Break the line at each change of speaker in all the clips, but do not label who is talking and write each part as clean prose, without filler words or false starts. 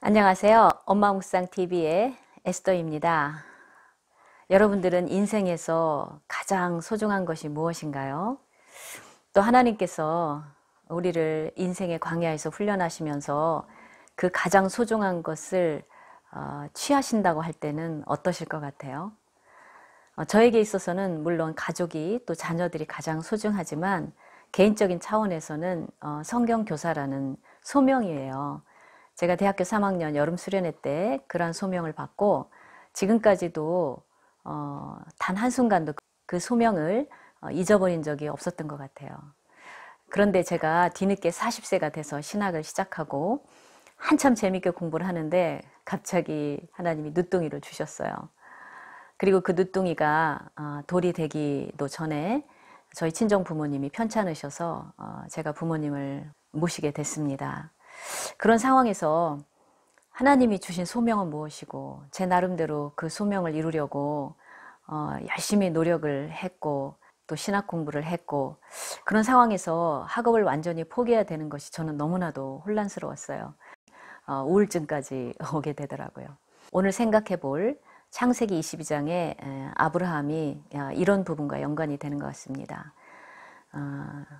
안녕하세요. 엄마묵상TV의 에스더입니다. 여러분들은 인생에서 가장 소중한 것이 무엇인가요? 또 하나님께서 우리를 인생의 광야에서 훈련하시면서 그 가장 소중한 것을 취하신다고 할 때는 어떠실 것 같아요? 저에게 있어서는 물론 가족이 또 자녀들이 가장 소중하지만 개인적인 차원에서는 성경교사라는 소명이에요. 제가 대학교 3학년 여름 수련회 때 그러한 소명을 받고 지금까지도 단 한순간도 그 소명을 잊어버린 적이 없었던 것 같아요. 그런데 제가 뒤늦게 40세가 돼서 신학을 시작하고 한참 재밌게 공부를 하는데 갑자기 하나님이 늦둥이를 주셨어요. 그리고 그 늦둥이가 돌이 되기도 전에 저희 친정 부모님이 편찮으셔서 제가 부모님을 모시게 됐습니다. 그런 상황에서 하나님이 주신 소명은 무엇이고 제 나름대로 그 소명을 이루려고 열심히 노력을 했고 또 신학 공부를 했고 그런 상황에서 학업을 완전히 포기해야 되는 것이 저는 너무나도 혼란스러웠어요. 우울증까지 오게 되더라고요. 오늘 생각해 볼 창세기 22장의 아브라함이 이런 부분과 연관이 되는 것 같습니다.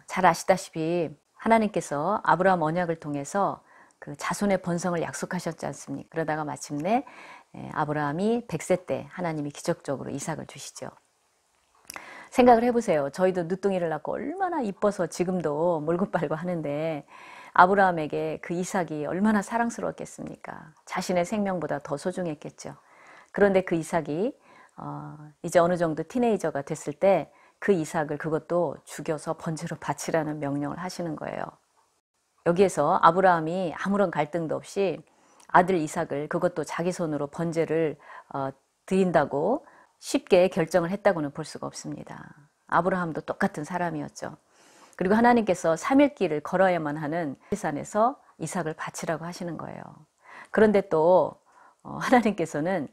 잘 아시다시피 하나님께서 아브라함 언약을 통해서 그 자손의 번성을 약속하셨지 않습니까? 그러다가 마침내 아브라함이 100세 때 하나님이 기적적으로 이삭을 주시죠. 생각을 해보세요. 저희도 늦둥이를 낳고 얼마나 이뻐서 지금도 몰고 빨고 하는데 아브라함에게 그 이삭이 얼마나 사랑스러웠겠습니까? 자신의 생명보다 더 소중했겠죠. 그런데 그 이삭이 이제 어느 정도 티네이저가 됐을 때 그 이삭을 그것도 죽여서 번제로 바치라는 명령을 하시는 거예요. 여기에서 아브라함이 아무런 갈등도 없이 아들 이삭을 그것도 자기 손으로 번제를 드린다고 쉽게 결정을 했다고는 볼 수가 없습니다. 아브라함도 똑같은 사람이었죠. 그리고 하나님께서 3일 길을 걸어야만 하는 산에서 이삭을 바치라고 하시는 거예요. 그런데 또 하나님께서는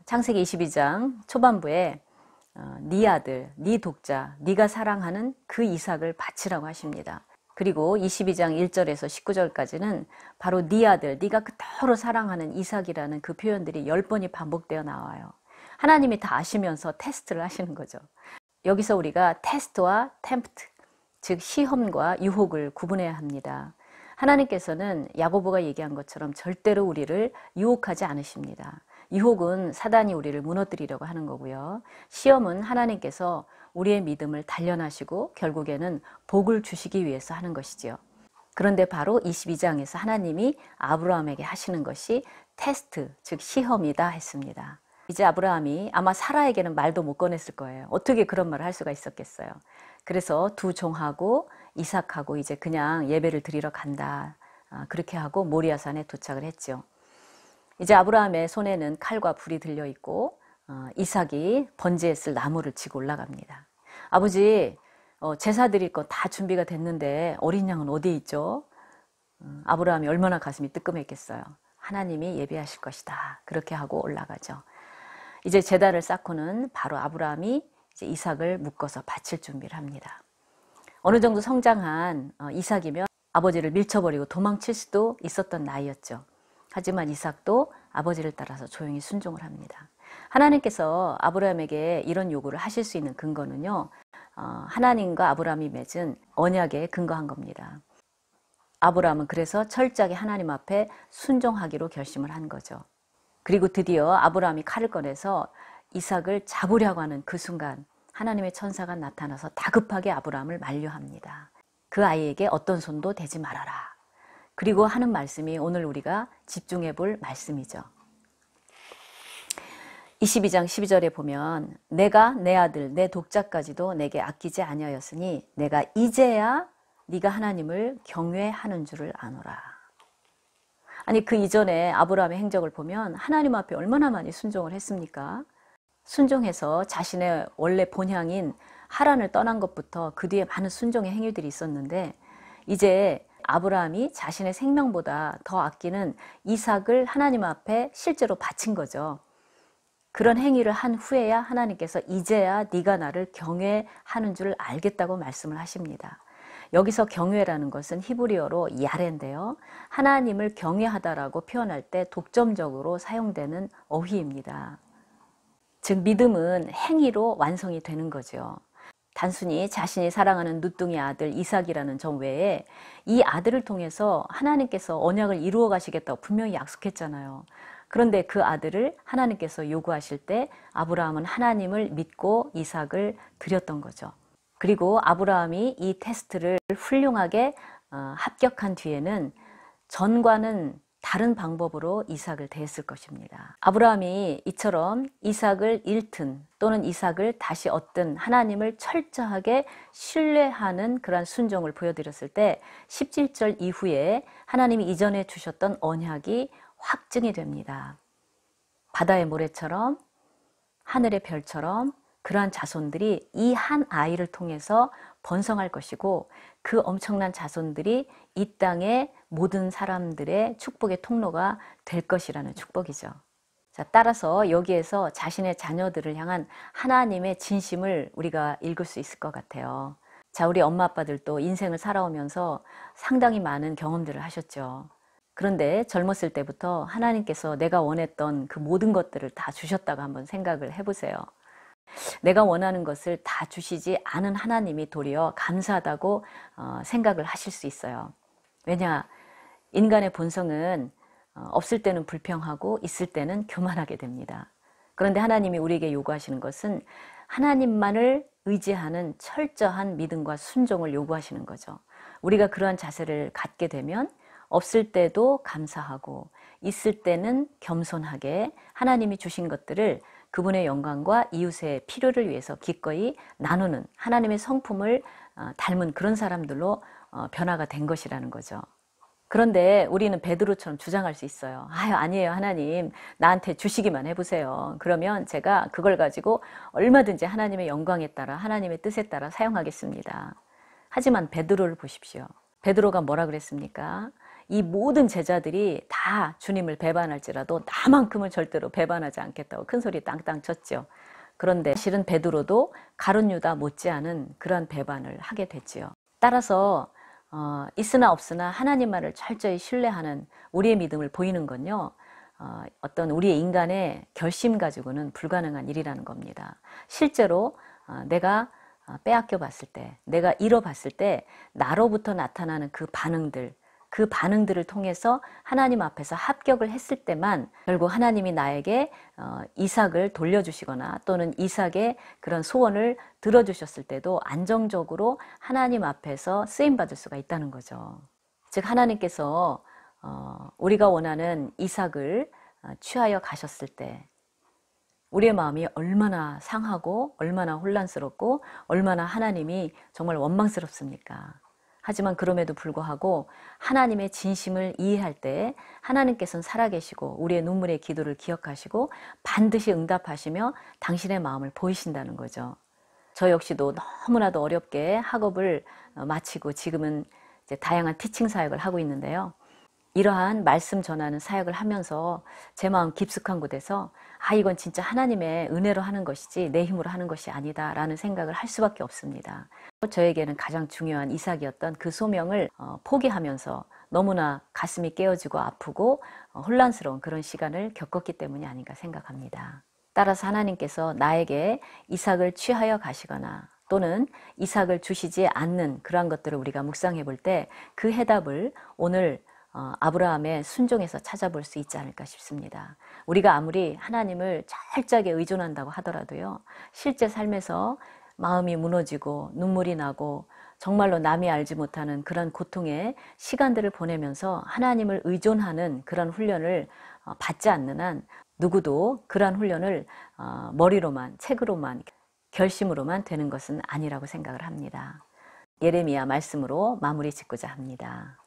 창세기 22장 초반부에 네 아들, 네 독자, 네가 사랑하는 그 이삭을 바치라고 하십니다. 그리고 22장 1절에서 19절까지는 바로 네 아들, 네가 그토록 사랑하는 이삭이라는 그 표현들이 10번이 반복되어 나와요. 하나님이 다 아시면서 테스트를 하시는 거죠. 여기서 우리가 테스트와 템프트, 즉 시험과 유혹을 구분해야 합니다. 하나님께서는 야고보가 얘기한 것처럼 절대로 우리를 유혹하지 않으십니다. 유혹은 사단이 우리를 무너뜨리려고 하는 거고요. 시험은 하나님께서 우리의 믿음을 단련하시고 결국에는 복을 주시기 위해서 하는 것이지요. 그런데 바로 22장에서 하나님이 아브라함에게 하시는 것이 테스트, 즉 시험이다 했습니다. 이제 아브라함이 아마 사라에게는 말도 못 꺼냈을 거예요. 어떻게 그런 말을 할 수가 있었겠어요. 그래서 두 종하고 이삭하고 이제 그냥 예배를 드리러 간다. 그렇게 하고 모리아산에 도착을 했죠. 이제 아브라함의 손에는 칼과 불이 들려 있고 이삭이 번제에 쓸 나무를 지고 올라갑니다. 아버지, 제사 드릴 거 다 준비가 됐는데 어린 양은 어디에 있죠? 아브라함이 얼마나 가슴이 뜨끔했겠어요. 하나님이 예비하실 것이다. 그렇게 하고 올라가죠. 이제 제단을 쌓고는 바로 아브라함이 이제 이삭을 묶어서 바칠 준비를 합니다. 어느 정도 성장한 이삭이면 아버지를 밀쳐버리고 도망칠 수도 있었던 나이였죠. 하지만 이삭도 아버지를 따라서 조용히 순종을 합니다. 하나님께서 아브라함에게 이런 요구를 하실 수 있는 근거는요, 하나님과 아브라함이 맺은 언약에 근거한 겁니다. 아브라함은 그래서 철저하게 하나님 앞에 순종하기로 결심을 한 거죠. 그리고 드디어 아브라함이 칼을 꺼내서 이삭을 잡으려고 하는 그 순간 하나님의 천사가 나타나서 다급하게 아브라함을 만류합니다. 그 아이에게 어떤 손도 대지 말아라. 그리고 하는 말씀이 오늘 우리가 집중해 볼 말씀이죠. 22장 12절에 보면 내가 내 아들 내 독자까지도 내게 아끼지 아니하였으니 내가 이제야 네가 하나님을 경외하는 줄을 아노라. 아니 그 이전에 아브라함의 행적을 보면 하나님 앞에 얼마나 많이 순종을 했습니까? 순종해서 자신의 원래 본향인 하란을 떠난 것부터 그 뒤에 많은 순종의 행위들이 있었는데 이제 아브라함이 자신의 생명보다 더 아끼는 이삭을 하나님 앞에 실제로 바친 거죠. 그런 행위를 한 후에야 하나님께서 이제야 네가 나를 경외하는 줄 알겠다고 말씀을 하십니다. 여기서 경외라는 것은 히브리어로 야레인데요. 하나님을 경외하다라고 표현할 때 독점적으로 사용되는 어휘입니다. 즉 믿음은 행위로 완성이 되는 거죠. 단순히 자신이 사랑하는 누뚱이 아들 이삭이라는 점 외에 이 아들을 통해서 하나님께서 언약을 이루어 가시겠다고 분명히 약속했잖아요. 그런데 그 아들을 하나님께서 요구하실 때 아브라함은 하나님을 믿고 이삭을 드렸던 거죠. 그리고 아브라함이 이 테스트를 훌륭하게 합격한 뒤에는 전과는 다른 방법으로 이삭을 대했을 것입니다. 아브라함이 이처럼 이삭을 잃든 또는 이삭을 다시 얻든 하나님을 철저하게 신뢰하는 그러한 순종을 보여드렸을 때 17절 이후에 하나님이 이전에 주셨던 언약이 확증이 됩니다. 바다의 모래처럼 하늘의 별처럼 그러한 자손들이 이 한 아이를 통해서 번성할 것이고 그 엄청난 자손들이 이 땅의 모든 사람들의 축복의 통로가 될 것이라는 축복이죠. 자, 따라서 여기에서 자신의 자녀들을 향한 하나님의 진심을 우리가 읽을 수 있을 것 같아요. 자, 우리 엄마 아빠들도 인생을 살아오면서 상당히 많은 경험들을 하셨죠. 그런데 젊었을 때부터 하나님께서 내가 원했던 그 모든 것들을 다 주셨다고 한번 생각을 해보세요. 내가 원하는 것을 다 주시지 않은 하나님이 도리어 감사하다고 생각을 하실 수 있어요. 왜냐? 인간의 본성은 없을 때는 불평하고 있을 때는 교만하게 됩니다. 그런데 하나님이 우리에게 요구하시는 것은 하나님만을 의지하는 철저한 믿음과 순종을 요구하시는 거죠. 우리가 그러한 자세를 갖게 되면 없을 때도 감사하고 있을 때는 겸손하게 하나님이 주신 것들을 그분의 영광과 이웃의 필요를 위해서 기꺼이 나누는 하나님의 성품을 닮은 그런 사람들로 변화가 된 것이라는 거죠. 그런데 우리는 베드로처럼 주장할 수 있어요. 아니에요, 하나님. 나한테 주시기만 해보세요. 그러면 제가 그걸 가지고 얼마든지 하나님의 영광에 따라 하나님의 뜻에 따라 사용하겠습니다. 하지만 베드로를 보십시오. 베드로가 뭐라 그랬습니까? 이 모든 제자들이 다 주님을 배반할지라도 나만큼은 절대로 배반하지 않겠다고 큰 소리 땅땅 쳤죠. 그런데 실은 베드로도 가룟 유다 못지않은 그런 배반을 하게 됐지요. 따라서 있으나 없으나 하나님만을 철저히 신뢰하는 우리의 믿음을 보이는 건요, 어떤 우리의 인간의 결심 가지고는 불가능한 일이라는 겁니다. 실제로 내가 빼앗겨 봤을 때, 내가 잃어봤을 때 나로부터 나타나는 그 반응들을 통해서 하나님 앞에서 합격을 했을 때만 결국 하나님이 나에게 이삭을 돌려주시거나 또는 이삭의 그런 소원을 들어주셨을 때도 안정적으로 하나님 앞에서 쓰임받을 수가 있다는 거죠. 즉 하나님께서 우리가 원하는 이삭을 취하여 가셨을 때 우리의 마음이 얼마나 상하고 얼마나 혼란스럽고 얼마나 하나님이 정말 원망스럽습니까? 하지만 그럼에도 불구하고 하나님의 진심을 이해할 때 하나님께서는 살아계시고 우리의 눈물의 기도를 기억하시고 반드시 응답하시며 당신의 마음을 보이신다는 거죠. 저 역시도 너무나도 어렵게 학업을 마치고 지금은 이제 다양한 티칭 사역을 하고 있는데요. 이러한 말씀 전하는 사역을 하면서 제 마음 깊숙한 곳에서 이건 진짜 하나님의 은혜로 하는 것이지 내 힘으로 하는 것이 아니다 라는 생각을 할 수밖에 없습니다. 저에게는 가장 중요한 이삭이었던 그 소명을 포기하면서 너무나 가슴이 깨어지고 아프고 혼란스러운 그런 시간을 겪었기 때문이 아닌가 생각합니다. 따라서 하나님께서 나에게 이삭을 취하여 가시거나 또는 이삭을 주시지 않는 그러한 것들을 우리가 묵상해 볼 때 그 해답을 오늘 아브라함의 순종에서 찾아볼 수 있지 않을까 싶습니다. 우리가 아무리 하나님을 철저하게 의존한다고 하더라도요, 실제 삶에서 마음이 무너지고 눈물이 나고 정말로 남이 알지 못하는 그런 고통의 시간들을 보내면서 하나님을 의존하는 그런 훈련을 받지 않는 한 누구도 그런 훈련을 머리로만, 책으로만, 결심으로만 되는 것은 아니라고 생각을 합니다. 예레미야 말씀으로 마무리 짓고자 합니다.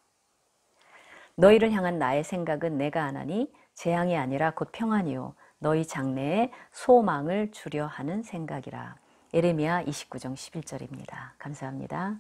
너희를 향한 나의 생각은 내가 아나니 재앙이 아니라 곧 평안이요 너희 장래에 소망을 주려 하는 생각이라. 예레미야 29장 11절입니다. 감사합니다.